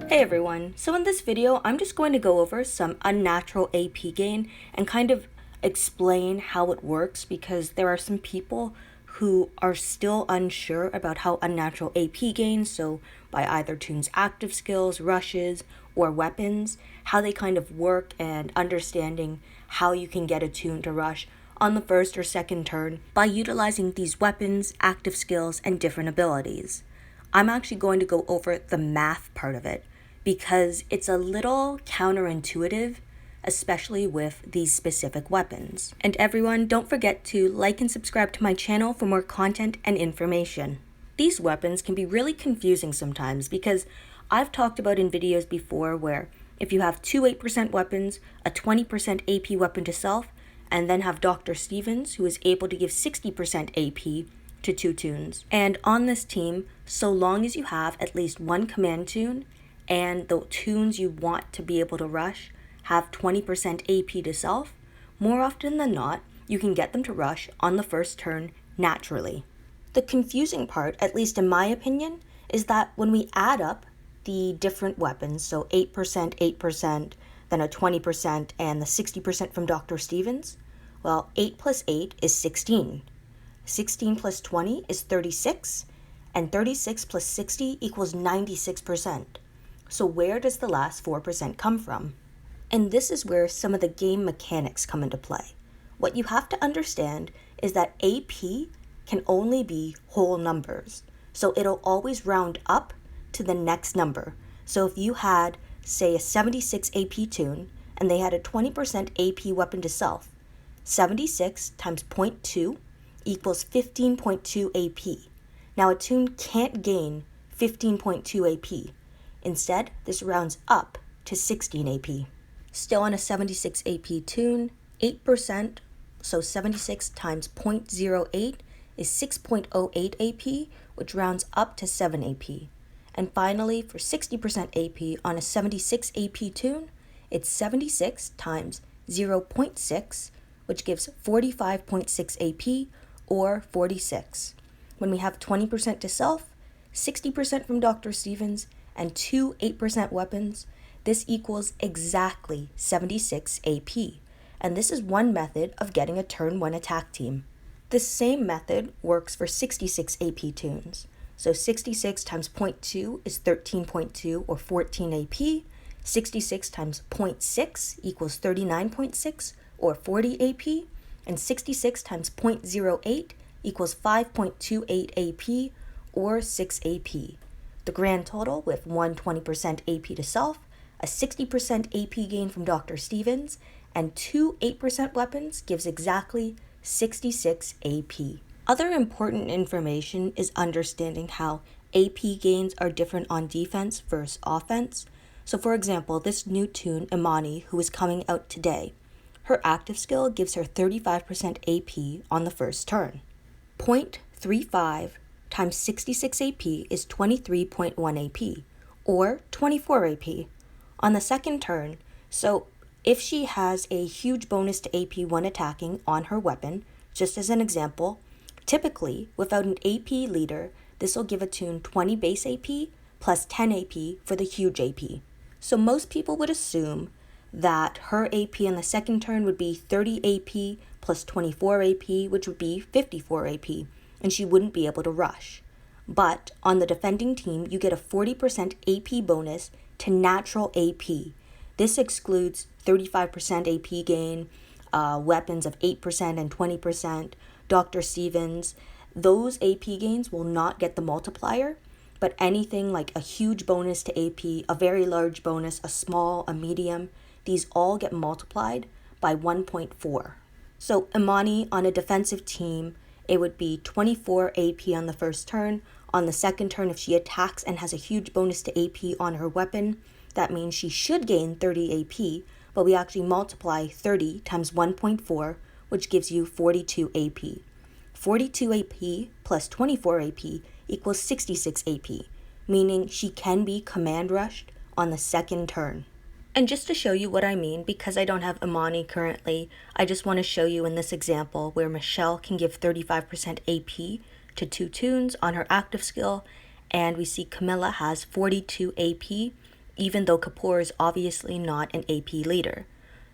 Hey everyone, so in this video I'm just going to go over some unnatural AP gain and kind of explain how it works because there are some people who are still unsure about how unnatural AP gains, so by either toons active skills, rushes, or weapons, how they kind of work and understanding how you can get a toon to rush on the first or second turn by utilizing these weapons, active skills, and different abilities. I'm actually going to go over the math part of it because it's a little counterintuitive, especially with these specific weapons. And everyone, don't forget to like and subscribe to my channel for more content and information. These weapons can be really confusing sometimes because I've talked about in videos before where if you have two 8% weapons, a 20% AP weapon to self, and then have Dr. Stevens, who is able to give 60% AP to two toons. And on this team, so long as you have at least one command toon, and the toons you want to be able to rush have 20% AP to self, more often than not, you can get them to rush on the first turn naturally. The confusing part, at least in my opinion, is that when we add up the different weapons, so 8%, 8%, then a 20%, and the 60% from Dr. Stevens, well, 8 plus 8 is 16. 16 plus 20 is 36, and 36 plus 60 equals 96%. So where does the last 4% come from? And this is where some of the game mechanics come into play. What you have to understand is that AP can only be whole numbers. So it'll always round up to the next number. So if you had, say, a 76 AP toon, and they had a 20% AP weapon to self, 76 times 0.2 equals 15.2 AP. Now a toon can't gain 15.2 AP. Instead, this rounds up to 16 AP. Still on a 76 AP toon, 8%, so 76 times 0.08 is 6.08 AP, which rounds up to 7 AP. And finally, for 60% AP on a 76 AP toon, it's 76 times 0.6, which gives 45.6 AP, or 46. When we have 20% to self, 60% from Dr. Stevens, and two 8% weapons, this equals exactly 76 AP. And this is one method of getting a turn 1 attack team. This same method works for 66 AP toons. So 66 times 0.2 is 13.2 or 14 AP. 66 times 0.6 equals 39.6 or 40 AP. And 66 times 0.08 equals 5.28 AP or 6 AP. The grand total with 120% AP to self, a 60% AP gain from Dr. Stevens, and two 8% weapons gives exactly 66 AP. Other important information is understanding how AP gains are different on defense versus offense. So for example, this new toon, Imani, who is coming out today, her active skill gives her 35% AP on the first turn. 0.35 times 66 AP is 23.1 AP, or 24 AP, on the second turn. So if she has a huge bonus to AP when attacking on her weapon, just as an example, typically without an AP leader, this will give a toon 20 base AP plus 10 AP for the huge AP. So most people would assume that her AP on the second turn would be 30 AP plus 24 AP, which would be 54 AP, and she wouldn't be able to rush. But on the defending team, you get a 40% AP bonus to natural AP. This excludes 35% AP gain, weapons of 8% and 20%, Dr. Stevens. Those AP gains will not get the multiplier, but anything like a huge bonus to AP, a very large bonus, a small, a medium, these all get multiplied by 1.4. So Imani on a defensive team, it would be 24 AP on the first turn. On the second turn, if she attacks and has a huge bonus to AP on her weapon, that means she should gain 30 AP, but we actually multiply 30 times 1.4, which gives you 42 AP. 42 AP plus 24 AP equals 66 AP, meaning she can be command rushed on the second turn. And just to show you what I mean, because I don't have Imani currently, I just want to show you in this example where Michelle can give 35% AP to two toons on her active skill, and we see Camilla has 42 AP even though Kapoor is obviously not an AP leader.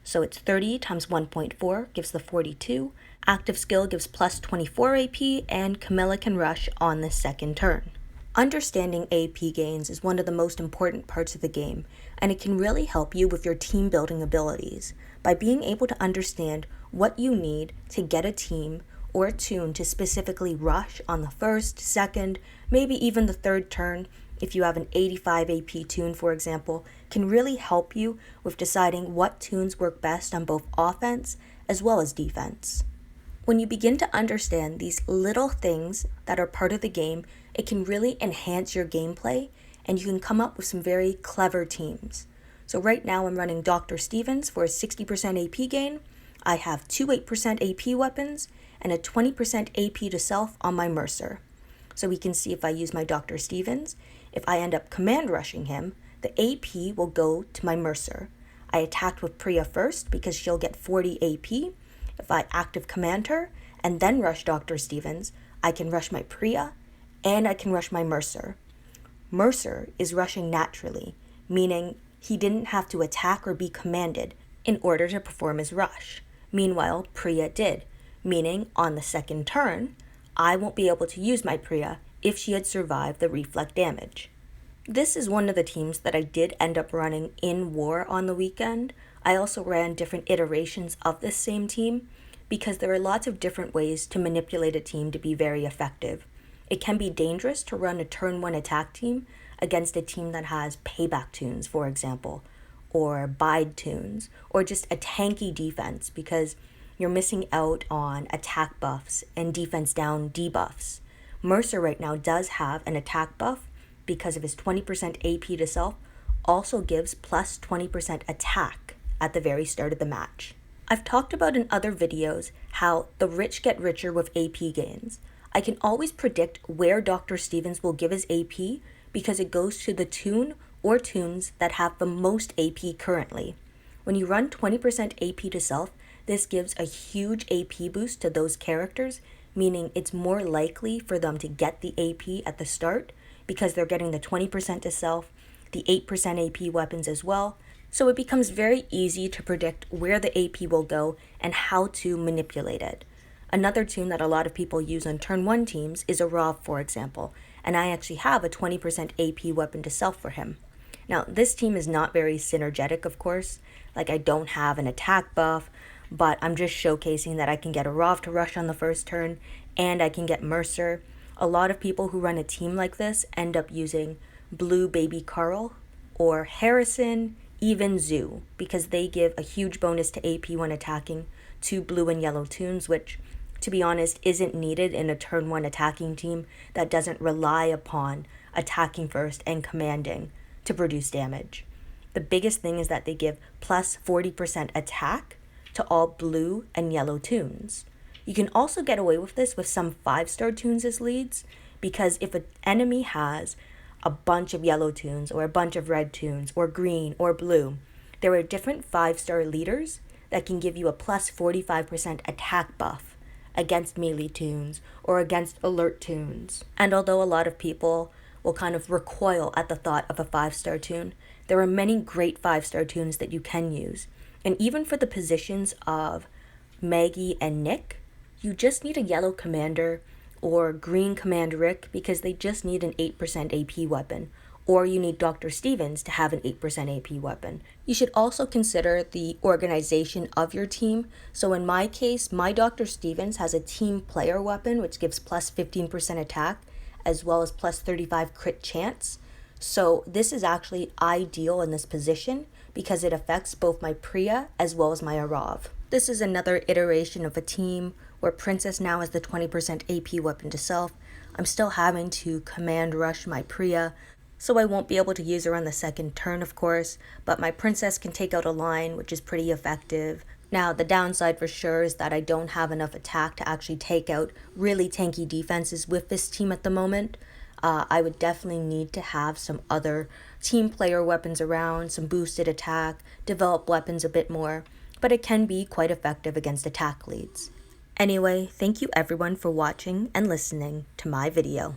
So it's 30 times 1.4 gives the 42, active skill gives plus 24 AP, and Camilla can rush on the second turn. Understanding AP gains is one of the most important parts of the game, and it can really help you with your team building abilities by being able to understand what you need to get a team or a toon to specifically rush on the first, second, maybe even the third turn. If you have an 85 AP toon, for example, can really help you with deciding what toons work best on both offense as well as defense. When you begin to understand these little things that are part of the game, it can really enhance your gameplay and you can come up with some very clever teams. So right now I'm running Dr. Stevens for a 60% AP gain. I have two 8% AP weapons and a 20% AP to self on my Mercer. So we can see if I use my Dr. Stevens, if I end up command rushing him, the AP will go to my Mercer. I attacked with Priya first because she'll get 40 AP. If I active command her and then rush Dr. Stevens, I can rush my Priya and I can rush my Mercer. Mercer is rushing naturally, meaning he didn't have to attack or be commanded in order to perform his rush. Meanwhile, Priya did, meaning on the second turn, I won't be able to use my Priya if she had survived the reflect damage. This is one of the teams that I did end up running in War on the weekend. I also ran different iterations of this same team because there are lots of different ways to manipulate a team to be very effective. It can be dangerous to run a turn 1 attack team against a team that has payback toons, for example, or bide toons, or just a tanky defense because you're missing out on attack buffs and defense down debuffs. Mercer right now does have an attack buff because of his 20% AP to self, also gives plus 20% attack at the very start of the match. I've talked about in other videos how the rich get richer with AP gains. I can always predict where Dr. Stevens will give his AP because it goes to the toon or toons that have the most AP currently. When you run 20% AP to self, this gives a huge AP boost to those characters, meaning it's more likely for them to get the AP at the start because they're getting the 20% to self, the 8% AP weapons as well. So it becomes very easy to predict where the AP will go and how to manipulate it. Another toon that a lot of people use on turn 1 teams is a Rav, for example, and I actually have a 20% AP weapon to self for him. Now, this team is not very synergetic, of course. Like, I don't have an attack buff, but I'm just showcasing that I can get a Rav to rush on the first turn, and I can get Mercer. A lot of people who run a team like this end up using Blue Baby Carl or Harrison, even Zoo, because they give a huge bonus to AP when attacking to blue and yellow toons, which, to be honest, isn't needed in a turn 1 attacking team that doesn't rely upon attacking first and commanding to produce damage. The biggest thing is that they give plus 40% attack to all blue and yellow toons. You can also get away with this with some 5-star toons as leads, because if an enemy has a bunch of yellow toons or a bunch of red toons or green or blue, there are different 5-star leaders that can give you a plus 45% attack buff against melee toons or against alert toons. And although a lot of people will kind of recoil at the thought of a 5-star toon, there are many great 5-star toons that you can use. And even for the positions of Maggie and Nick, you just need a yellow commander or green Commander Rick because they just need an 8% AP weapon, or you need Dr. Stevens to have an 8% AP weapon. You should also consider the organization of your team. So in my case, my Dr. Stevens has a team player weapon, which gives plus 15% attack, as well as plus 35 crit chance. So this is actually ideal in this position because it affects both my Priya as well as my Arav. This is another iteration of a team where Princess now has the 20% AP weapon to self. I'm still having to command rush my Priya, so I won't be able to use her on the second turn, of course, but my Princess can take out a line, which is pretty effective. Now, the downside for sure is that I don't have enough attack to actually take out really tanky defenses with this team at the moment. I would definitely need to have some other team player weapons around, some boosted attack, develop weapons a bit more, but it can be quite effective against attack leads. Anyway, thank you everyone for watching and listening to my video.